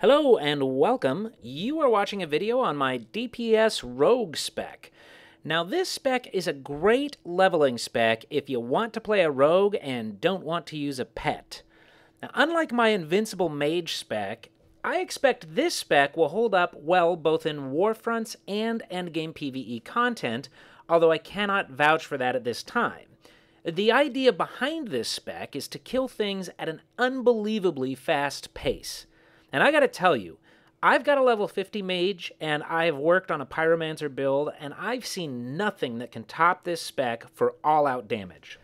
Hello and welcome. You are watching a video on my DPS Rogue spec. Now this spec is a great leveling spec if you want to play a rogue and don't want to use a pet. Now, unlike my Invincible Mage spec, I expect this spec will hold up well both in Warfronts and endgame PvE content, although I cannot vouch for that at this time. The idea behind this spec is to kill things at an unbelievably fast pace. And I gotta tell you, I've got a level 50 mage, and I've worked on a pyromancer build, and I've seen nothing that can top this spec for all-out damage.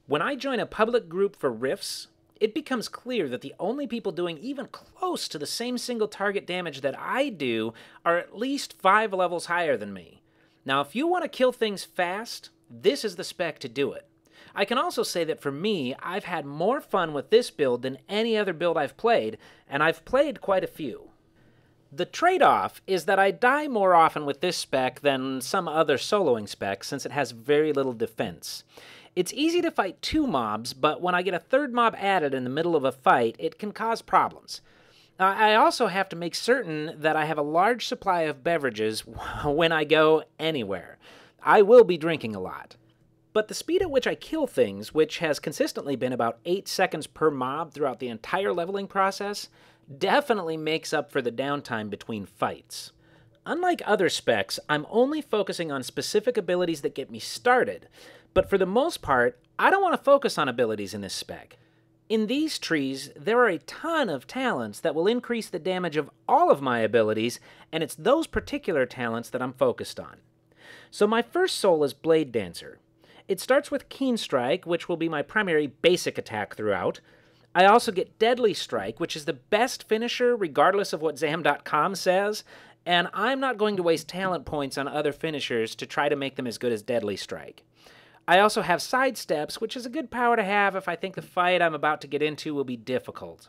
When I join a public group for rifts, it becomes clear that the only people doing even close to the same single target damage that I do are at least 5 levels higher than me. Now, if you want to kill things fast, this is the spec to do it. I can also say that for me, I've had more fun with this build than any other build I've played, and I've played quite a few. The trade-off is that I die more often with this spec than some other soloing specs since it has very little defense. It's easy to fight 2 mobs, but when I get a 3rd mob added in the middle of a fight, it can cause problems. I also have to make certain that I have a large supply of beverages when I go anywhere. I will be drinking a lot. But the speed at which I kill things, which has consistently been about 8 seconds per mob throughout the entire leveling process, definitely makes up for the downtime between fights. Unlike other specs, I'm only focusing on specific abilities that get me started, but for the most part, I don't want to focus on abilities in this spec. In these trees, there are a ton of talents that will increase the damage of all of my abilities, and it's those particular talents that I'm focused on. So my first soul is bladedancer. It starts with Keen Strike, which will be my primary basic attack throughout. I also get Deadly Strike, which is the best finisher regardless of what Zam.com says, and I'm not going to waste talent points on other finishers to try to make them as good as Deadly Strike. I also have Sidesteps, which is a good power to have if I think the fight I'm about to get into will be difficult.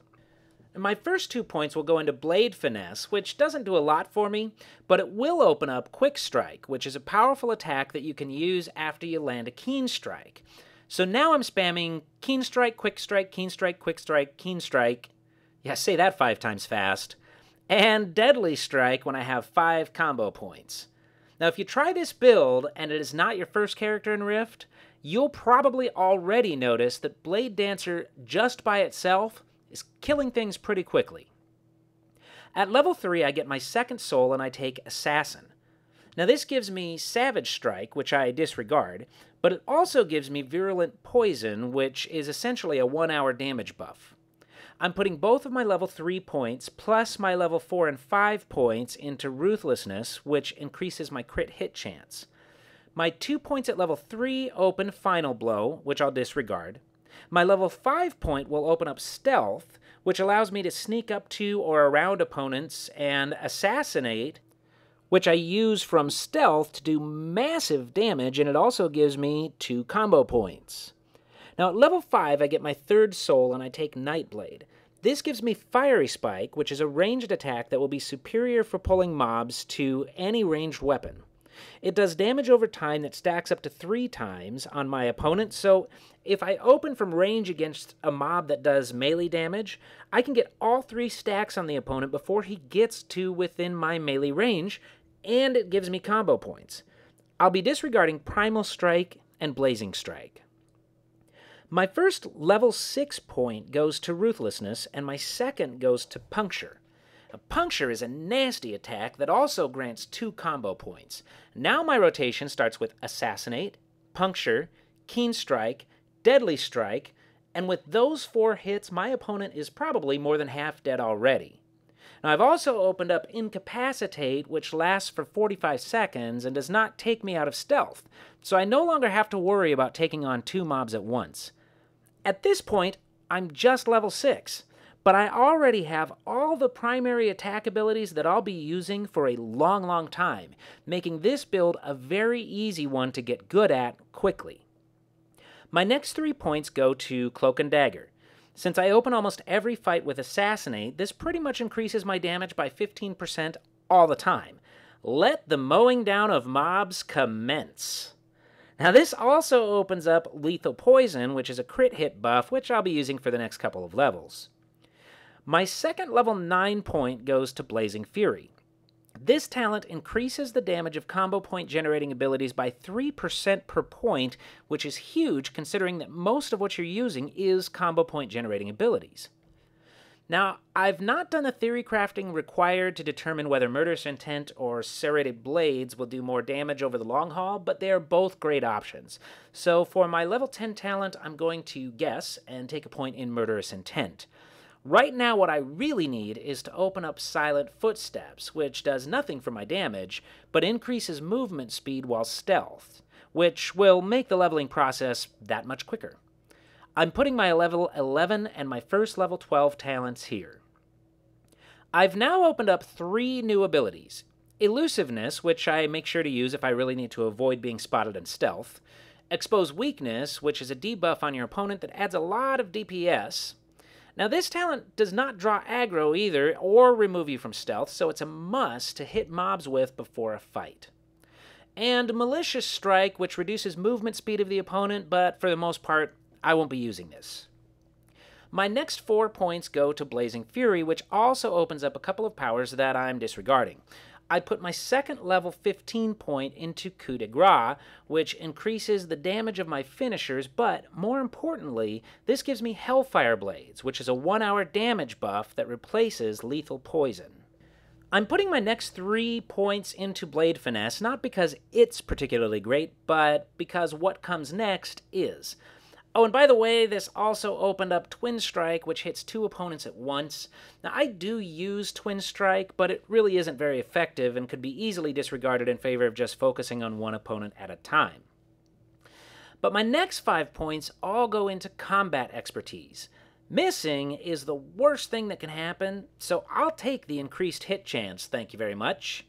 My first 2 points will go into Blade Finesse, which doesn't do a lot for me, but it will open up Quick Strike, which is a powerful attack that you can use after you land a Keen Strike. So now I'm spamming Keen Strike, Quick Strike, Keen Strike, Quick Strike, Keen Strike. Yeah, say that 5 times fast. And Deadly Strike when I have 5 combo points. Now if you try this build and it is not your first character in Rift, you'll probably already notice that bladedancer just by itself is killing things pretty quickly. At level 3, I get my second soul and I take Assassin. Now this gives me Savage Strike, which I disregard, but it also gives me Virulent Poison, which is essentially a 1-hour damage buff. I'm putting both of my level 3 points plus my level 4 and 5 points into Ruthlessness, which increases my crit hit chance. My 2 points at level 3 open Final Blow, which I'll disregard. My level 5 point will open up Stealth, which allows me to sneak up to or around opponents, and Assassinate, which I use from Stealth to do massive damage, and it also gives me 2 combo points. Now at level 5, I get my 3rd soul and I take Nightblade. This gives me Fiery Spike, which is a ranged attack that will be superior for pulling mobs to any ranged weapon. It does damage over time that stacks up to 3 times on my opponent, so if I open from range against a mob that does melee damage, I can get all 3 stacks on the opponent before he gets to within my melee range, and it gives me combo points. I'll be disregarding Primal Strike and Blazing Strike. My first level 6 point goes to Ruthlessness, and my second goes to Puncture. Puncture is a nasty attack that also grants 2 combo points. Now my rotation starts with Assassinate, Puncture, Keen Strike, Deadly Strike, and with those 4 hits, my opponent is probably more than half dead already. Now I've also opened up Incapacitate, which lasts for 45 seconds and does not take me out of stealth, so I no longer have to worry about taking on 2 mobs at once. At this point, I'm just level 6. But I already have all the primary attack abilities that I'll be using for a long time, making this build a very easy one to get good at quickly. My next 3 points go to Cloak and Dagger. Since I open almost every fight with Assassinate, this pretty much increases my damage by 15% all the time. Let the mowing down of mobs commence. Now this also opens up Lethal Poison, which is a crit hit buff, which I'll be using for the next couple of levels. My second level 9 point goes to Blazing Fury. This talent increases the damage of combo point generating abilities by 3% per point, which is huge considering that most of what you're using is combo point generating abilities. Now, I've not done the theory crafting required to determine whether Murderous Intent or Serrated Blades will do more damage over the long haul, but they are both great options. So for my level 10 talent, I'm going to guess and take a point in Murderous Intent. Right now, what I really need is to open up Silent Footsteps, which does nothing for my damage, but increases movement speed while stealth, which will make the leveling process that much quicker. I'm putting my level 11 and my first level 12 talents here. I've now opened up 3 new abilities. Elusiveness, which I make sure to use if I really need to avoid being spotted in stealth. Expose Weakness, which is a debuff on your opponent that adds a lot of DPS. Now this talent does not draw aggro either, or remove you from stealth, so it's a must to hit mobs with before a fight. And Malicious Strike, which reduces movement speed of the opponent, but for the most part, I won't be using this. My next 4 points go to Blazing Fury, which also opens up a couple of powers that I'm disregarding. I put my second level 15 point into Coup de Grace, which increases the damage of my finishers, but more importantly, this gives me Hellfire Blades, which is a 1-hour damage buff that replaces lethal poison. I'm putting my next 3 points into Blade Finesse, not because it's particularly great, but because what comes next is. Oh, and by the way, this also opened up Twin Strike, which hits 2 opponents at once. Now, I do use Twin Strike, but it really isn't very effective and could be easily disregarded in favor of just focusing on one opponent at a time. But my next 5 points all go into combat expertise. Missing is the worst thing that can happen, so I'll take the increased hit chance, thank you very much.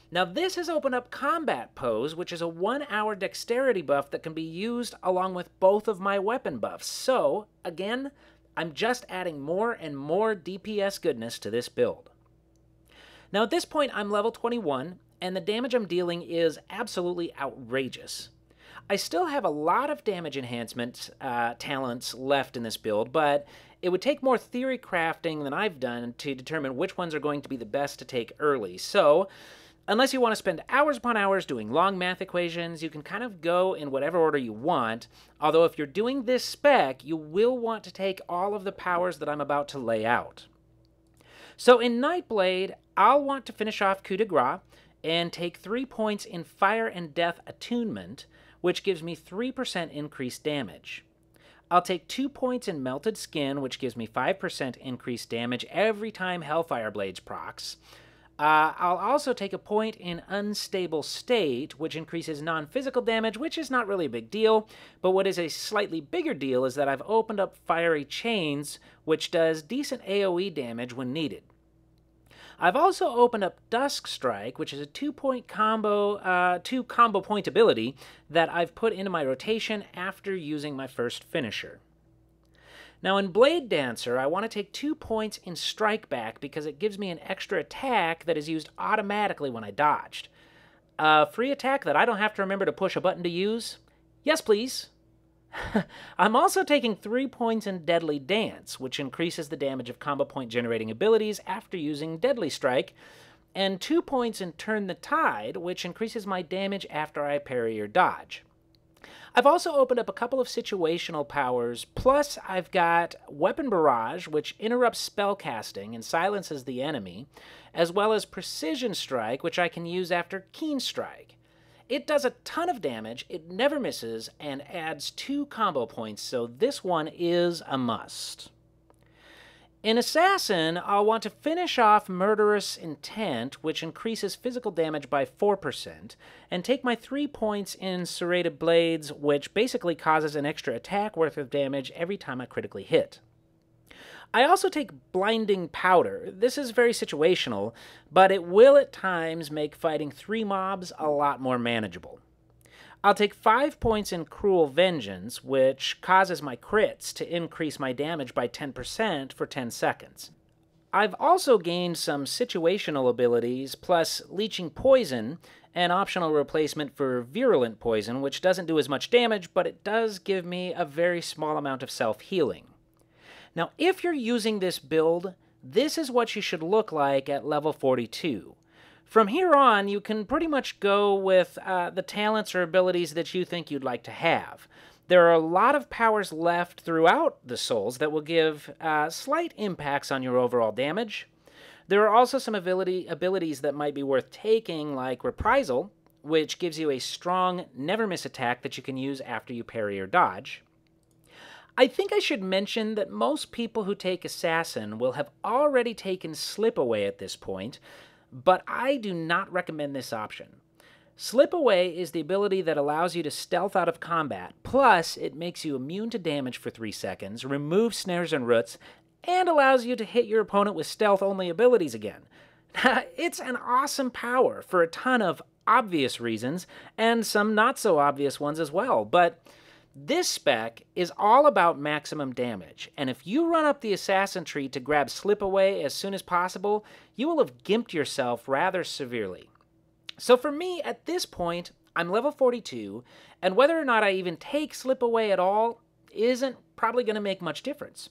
Now this has opened up Combat Pose, which is a 1-hour dexterity buff that can be used along with both of my weapon buffs. So, again, I'm just adding more and more DPS goodness to this build. Now at this point I'm level 21, and the damage I'm dealing is absolutely outrageous. I still have a lot of damage enhancement talents left in this build, but it would take more theory crafting than I've done to determine which ones are going to be the best to take early. So, unless you want to spend hours upon hours doing long math equations, you can kind of go in whatever order you want, although if you're doing this spec, you will want to take all of the powers that I'm about to lay out. So in Nightblade, I'll want to finish off Coup de Grace and take 3 points in Fire and Death Attunement, which gives me 3% increased damage. I'll take 2 points in Melted Skin, which gives me 5% increased damage every time Hellfire Blades procs. I'll also take a point in Unstable State, which increases non-physical damage, which is not really a big deal, but what is a slightly bigger deal is that I've opened up Fiery Chains, which does decent AoE damage when needed. I've also opened up Dusk Strike, which is a 2-point combo, 2 combo point ability that I've put into my rotation after using my first finisher. Now in Bladedancer, I want to take 2 points in Strike Back because it gives me an extra attack that is used automatically when I dodged. A free attack that I don't have to remember to push a button to use? Yes, please. I'm also taking 3 points in Deadly Dance, which increases the damage of combo point generating abilities after using Deadly Strike, and 2 points in Turn the Tide, which increases my damage after I parry or dodge. I've also opened up a couple of situational powers, plus I've got Weapon Barrage, which interrupts spellcasting and silences the enemy, as well as Precision Strike, which I can use after Keen Strike. It does a ton of damage, it never misses, and adds 2 combo points, so this one is a must. In Assassin, I'll want to finish off Murderous Intent, which increases physical damage by 4%, and take my 3 points in Serrated Blades, which basically causes an extra attack worth of damage every time I critically hit. I also take Blinding Powder. This is very situational, but it will at times make fighting 3 mobs a lot more manageable. I'll take 5 points in Cruel Vengeance, which causes my crits to increase my damage by 10% for 10 seconds. I've also gained some situational abilities, plus Leeching Poison, an optional replacement for Virulent Poison, which doesn't do as much damage, but it does give me a very small amount of self-healing. Now, if you're using this build, this is what you should look like at level 42. From here on, you can pretty much go with the talents or abilities that you think you'd like to have. There are a lot of powers left throughout the souls that will give slight impacts on your overall damage. There are also some abilities that might be worth taking, like Reprisal, which gives you a strong, never-miss attack that you can use after you parry or dodge. I think I should mention that most people who take Assassin will have already taken Slip Away at this point, but I do not recommend this option. Slip Away is the ability that allows you to stealth out of combat, plus it makes you immune to damage for 3 seconds, removes snares and roots, and allows you to hit your opponent with stealth-only abilities again. It's an awesome power for a ton of obvious reasons, and some not-so-obvious ones as well, but this spec is all about maximum damage, and if you run up the Assassin tree to grab Slip Away as soon as possible, you will have gimped yourself rather severely. So for me, at this point, I'm level 42, and whether or not I even take Slip Away at all isn't probably going to make much difference.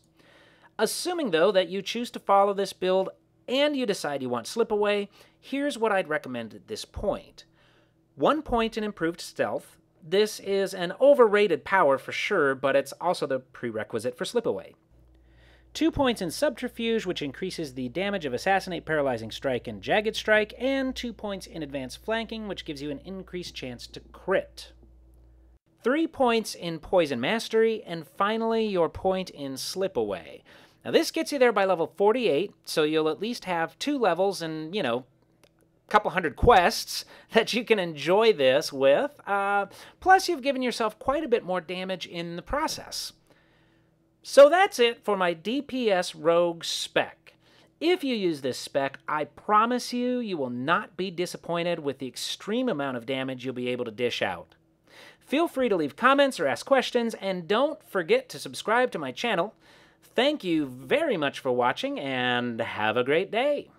Assuming, though, that you choose to follow this build and you decide you want Slip Away, here's what I'd recommend at this point. 1 point in improved stealth. This is an overrated power for sure, but it's also the prerequisite for Slip Away. 2 points in Subterfuge, which increases the damage of Assassinate, Paralyzing Strike, and Jagged Strike, and 2 points in Advanced Flanking, which gives you an increased chance to crit. 3 points in Poison Mastery, and finally your point in Slip Away. Now this gets you there by level 48, so you'll at least have 2 levels and, a couple hundred quests that you can enjoy this with. Plus you've given yourself quite a bit more damage in the process. So that's it for my DPS Rogue spec. If you use this spec, I promise you will not be disappointed with the extreme amount of damage you'll be able to dish out. Feel free to leave comments or ask questions, and don't forget to subscribe to my channel. Thank you very much for watching, and have a great day.